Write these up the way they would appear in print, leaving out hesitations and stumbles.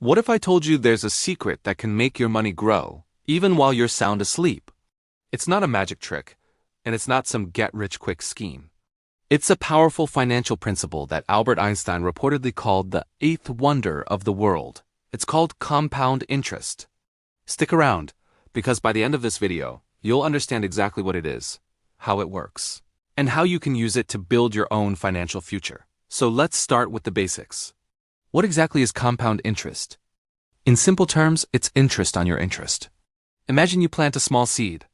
What if I told you there's a secret that can make your money grow, even while you're sound asleep? It's not a magic trick, and it's not some get-rich-quick scheme. It's a powerful financial principle that Albert Einstein reportedly called the eighth wonder of the world. It's called compound interest. Stick around, because by the end of this video, you'll understand exactly what it is, how it works, and how you can use it to build your own financial future. So let's start with the basics. What exactly is compound interest? In simple terms, it's interest on your interest. Imagine you plant a small seed.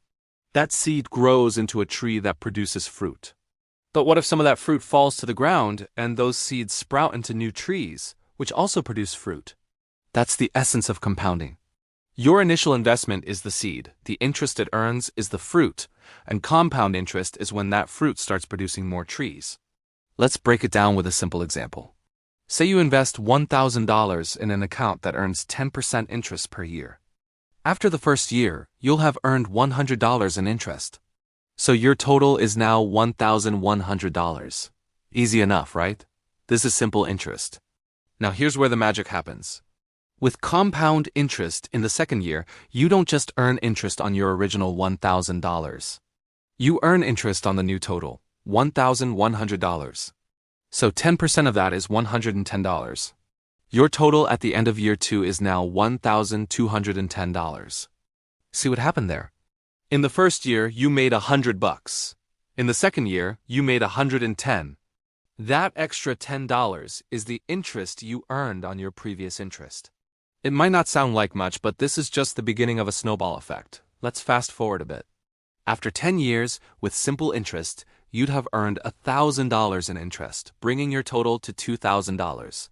That seed grows into a tree that produces fruit. But what if some of that fruit falls to the ground and those seeds sprout into new trees, which also produce fruit? That's the essence of compounding. Your initial investment is the seed, the interest it earns is the fruit, and compound interest is when that fruit starts producing more trees. Let's break it down with a simple example. Say you invest $1,000 in an account that earns 10% interest per year. After the first year, you'll have earned $100 in interest. So your total is now $1,100. Easy enough, right? This is simple interest. Now here's where the magic happens. With compound interest in the second year, you don't just earn interest on your original $1,000. You earn interest on the new total, $1,100. So 10% of that is $110. Your total at the end of year 2 is now $1,210. See what happened there? In the first year, you made $100. In the second year, you made $110. That extra $10 is the interest you earned on your previous interest. It might not sound like much, but this is just the beginning of a snowball effect. Let's fast forward a bit. After 10 years, with simple interest, you'd have earned $1,000 in interest, bringing your total to $2,000.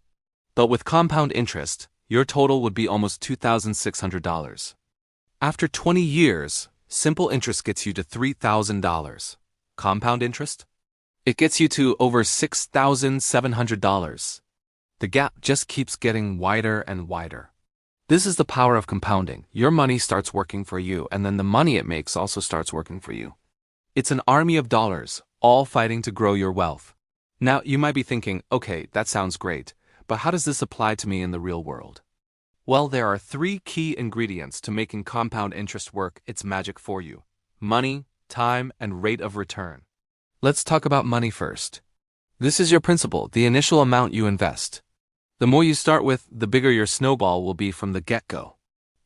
But with compound interest, your total would be almost $2,600. After 20 years, simple interest gets you to $3,000. Compound interest? It gets you to over $6,700. The gap just keeps getting wider and wider. This is the power of compounding. Your money starts working for you, and then the money it makes also starts working for you. It's an army of dollars, all fighting to grow your wealth. Now, you might be thinking, okay, that sounds great, but how does this apply to me in the real world? Well, there are 3 key ingredients to making compound interest work its magic for you: money, time, and rate of return. Let's talk about money first. This is your principal, the initial amount you invest. The more you start with, the bigger your snowball will be from the get-go.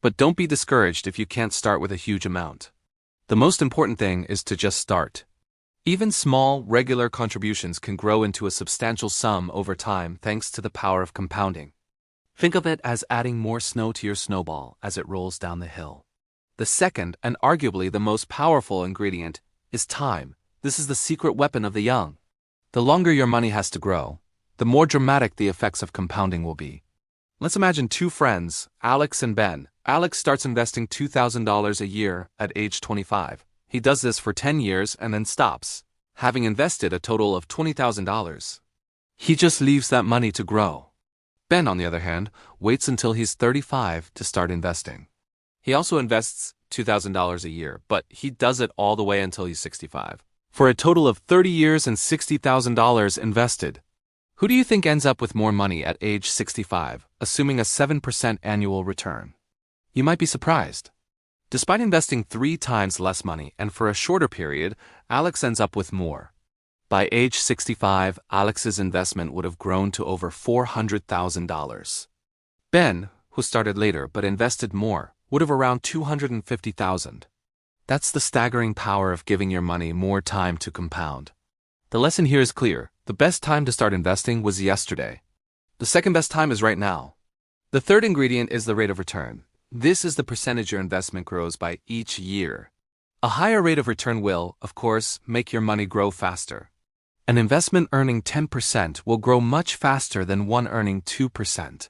But don't be discouraged if you can't start with a huge amount. The most important thing is to just start. Even small, regular contributions can grow into a substantial sum over time thanks to the power of compounding. Think of it as adding more snow to your snowball as it rolls down the hill. The second, and arguably the most powerful ingredient, is time. This is the secret weapon of the young. The longer your money has to grow, the more dramatic the effects of compounding will be. Let's imagine 2 friends, Alex and Ben. Alex starts investing $2,000 a year at age 25. He does this for 10 years and then stops, having invested a total of $20,000. He just leaves that money to grow. Ben, on the other hand, waits until he's 35 to start investing. He also invests $2,000 a year, but he does it all the way until he's 65. For a total of 30 years and $60,000 invested. Who do you think ends up with more money at age 65, assuming a 7% annual return? You might be surprised. Despite investing 3 times less money and for a shorter period, Alex ends up with more. By age 65, Alex's investment would have grown to over $400,000. Ben, who started later but invested more, would have around $250,000. That's the staggering power of giving your money more time to compound. The lesson here is clear. The best time to start investing was yesterday. The second best time is right now. The third ingredient is the rate of return. This is the percentage your investment grows by each year. A higher rate of return will, of course, make your money grow faster. An investment earning 10% will grow much faster than one earning 2%.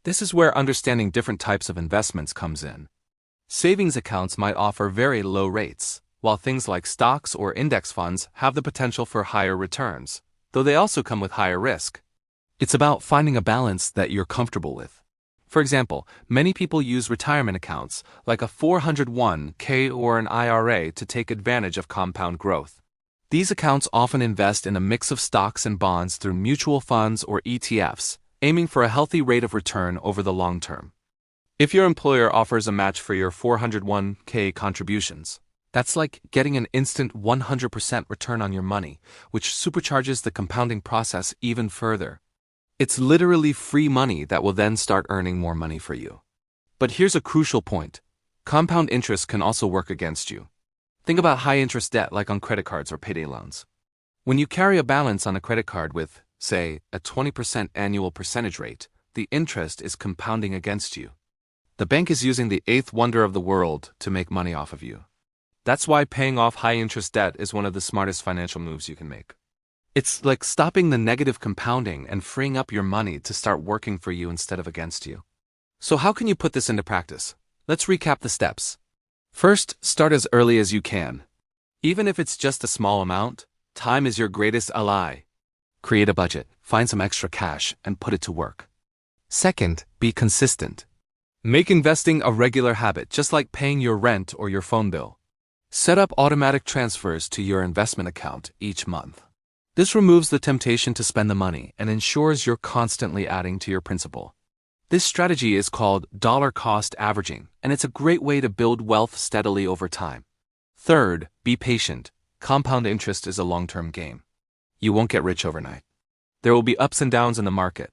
This is where understanding different types of investments comes in. Savings accounts might offer very low rates, while things like stocks or index funds have the potential for higher returns, though they also come with higher risk. It's about finding a balance that you're comfortable with. For example, many people use retirement accounts, like a 401k or an IRA, to take advantage of compound growth. These accounts often invest in a mix of stocks and bonds through mutual funds or ETFs, aiming for a healthy rate of return over the long term. If your employer offers a match for your 401k contributions, that's like getting an instant 100% return on your money, which supercharges the compounding process even further. It's literally free money that will then start earning more money for you. But here's a crucial point. Compound interest can also work against you. Think about high-interest debt like on credit cards or payday loans. When you carry a balance on a credit card with, say, a 20% annual percentage rate, the interest is compounding against you. The bank is using the eighth wonder of the world to make money off of you. That's why paying off high-interest debt is one of the smartest financial moves you can make. It's like stopping the negative compounding and freeing up your money to start working for you instead of against you. So how can you put this into practice? Let's recap the steps. First, start as early as you can. Even if it's just a small amount, time is your greatest ally. Create a budget, find some extra cash, and put it to work. Second, be consistent. Make investing a regular habit, just like paying your rent or your phone bill. Set up automatic transfers to your investment account each month. This removes the temptation to spend the money and ensures you're constantly adding to your principal. This strategy is called dollar cost averaging, and it's a great way to build wealth steadily over time. Third, be patient. Compound interest is a long-term game. You won't get rich overnight. There will be ups and downs in the market.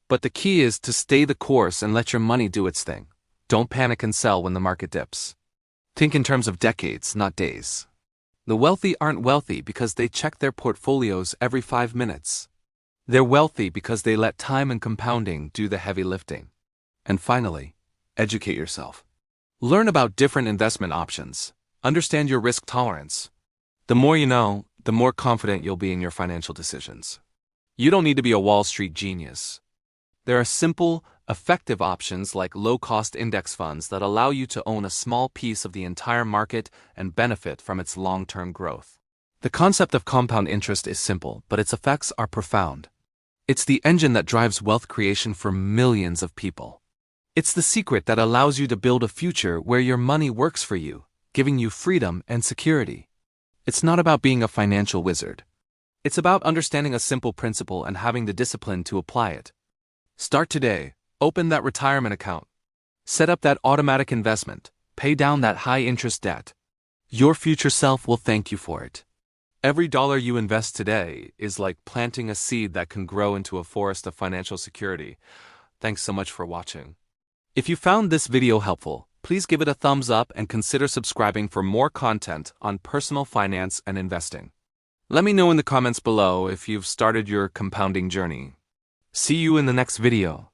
But the key is to stay the course and let your money do its thing. Don't panic and sell when the market dips. Think in terms of decades, not days. The wealthy aren't wealthy because they check their portfolios every 5 minutes. They're wealthy because they let time and compounding do the heavy lifting. And finally, educate yourself. Learn about different investment options. Understand your risk tolerance. The more you know, the more confident you'll be in your financial decisions. You don't need to be a Wall Street genius. There are simple, effective options like low-cost index funds that allow you to own a small piece of the entire market and benefit from its long-term growth. The concept of compound interest is simple, but its effects are profound. It's the engine that drives wealth creation for millions of people. It's the secret that allows you to build a future where your money works for you, giving you freedom and security. It's not about being a financial wizard. It's about understanding a simple principle and having the discipline to apply it. Start today. Open that retirement account. Set up that automatic investment. Pay down that high-interest debt. Your future self will thank you for it. Every dollar you invest today is like planting a seed that can grow into a forest of financial security. Thanks so much for watching. If you found this video helpful, please give it a thumbs up and consider subscribing for more content on personal finance and investing. Let me know in the comments below if you've started your compounding journey. See you in the next video.